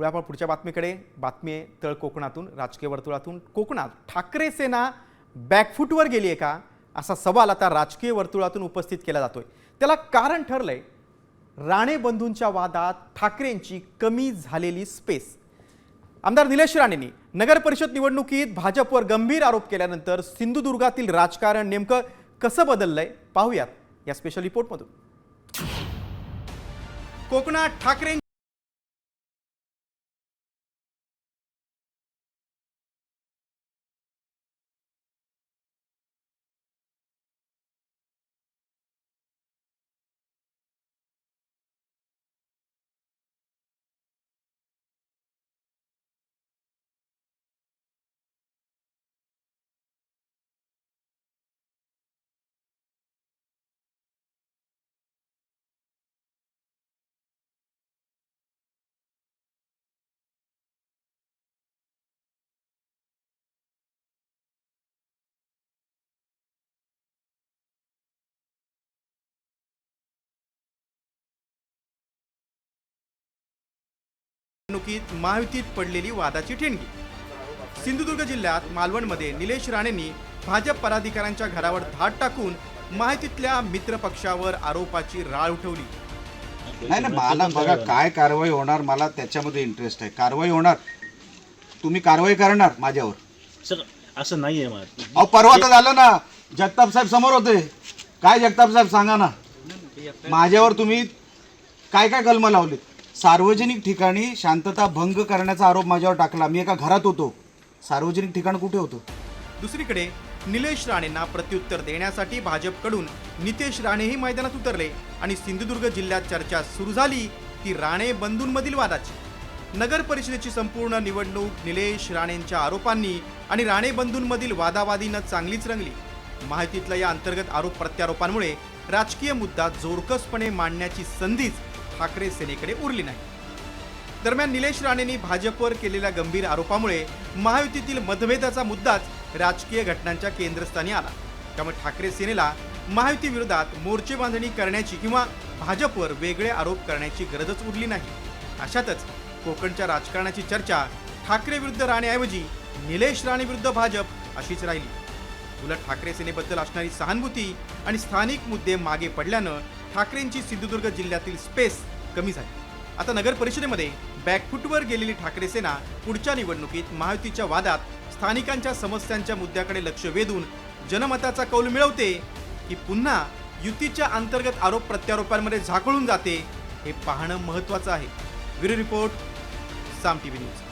आपण पुढच्या बातमीकडे. बातमी आहे तळ कोकणातून, राजकीय वर्तुळातून. कोकणात ठाकरे सेना बॅकफूटवर गेली आहे का, असा सवाल आता राजकीय वर्तुळातून उपस्थित केला जातोय. त्याला कारण ठरलंय राणे बंधूंच्या वादात ठाकरेंची कमी झालेली स्पेस. आमदार निलेश राणेंनी नगर परिषद निवडणुकीत भाजपवर गंभीर आरोप केल्यानंतर सिंधुदुर्गातील राजकारण नेमकं कसं बदललंय पाहूयात या स्पेशल रिपोर्टमधून. कोकणात ठाकरे निवडणुकीत महायुतीत पडलेली वादाची ठिणगी. सिंधुदुर्ग जिल्ह्यात मालवणमध्ये निलेश राणेंनी भाजप पदाधिकाऱ्यांच्या घरावर धाड टाकून महायुतीतल्या मित्र पक्षावर आरोपाची राळ उठवली. नाही नाही, मला बघा काय कारवाई होणार, मला त्याच्यामध्ये इंटरेस्ट आहे. कारवाई होणार, तुम्ही कारवाई करणार माझ्यावर. सर असं नाहीये. अहो परवा तर झालं ना, जगताप साहेब समोर होते. काय जगताप साहेब सांगा ना, माझ्यावर तुम्ही काय काय कलम लावलीत. सार्वजनिक ठिकाणी शांतता भंग करण्याचा आरोप माझ्यावर टाकला. मी एका घरात होतो, सार्वजनिक ठिकाण कुठे होतं. दुसरीकडे निलेश राणेंना प्रत्युत्तर देण्यासाठी भाजपकडून नितेश राणेही मैदानात उतरले आणि सिंधुदुर्ग जिल्ह्यात चर्चा सुरू झाली ती राणे बंधूंमधील वादाची. नगर परिषदेची संपूर्ण निवडणूक निलेश राणेंच्या आरोपांनी आणि राणे बंधूंमधील वादावादीनं चांगलीच रंगली. महायुतीतल्या या अंतर्गत आरोप प्रत्यारोपांमुळे राजकीय मुद्दा जोरकसपणे मांडण्याची संधीच ठाकरे सेनेकडे उरली नाही. दरम्यान निलेश राणेंनी भाजपवर केलेल्या गंभीर आरोपामुळे महायुतीतील मतभेदाचा मुद्दाच राजकीय घटनांच्या केंद्रस्थानी आला. त्यामुळे ठाकरे सेनेला महायुती विरोधात मोर्चे बांधणी करण्याची किंवा भाजपवर वेगळे आरोप करण्याची गरजच उरली नाही. अशातच कोकणच्या राजकारणाची चर्चा ठाकरे विरुद्ध राणेऐवजी निलेश राणे विरुद्ध भाजप अशीच राहिली. उलट ठाकरे सेनेबद्दल असणारी सहानुभूती आणि स्थानिक मुद्दे मागे पडल्यानं ठाकरेंची सिंधुदुर्ग जिल्ह्यातील स्पेस कमी झाली. आता नगर परिषदेमध्ये बॅकफूटवर गेलेली ठाकरे सेना पुढच्या निवडणुकीत महायुतीच्या वादात स्थानिकांच्या समस्यांच्या मुद्द्याकडे लक्ष वेधून जनमताचा कौल मिळवते की पुन्हा युतीच्या अंतर्गत आरोप प्रत्यारोपांमध्ये झाकळून जाते, हे पाहणं महत्त्वाचं आहे. ब्युरो रिपोर्ट, साम टीव्ही न्यूज.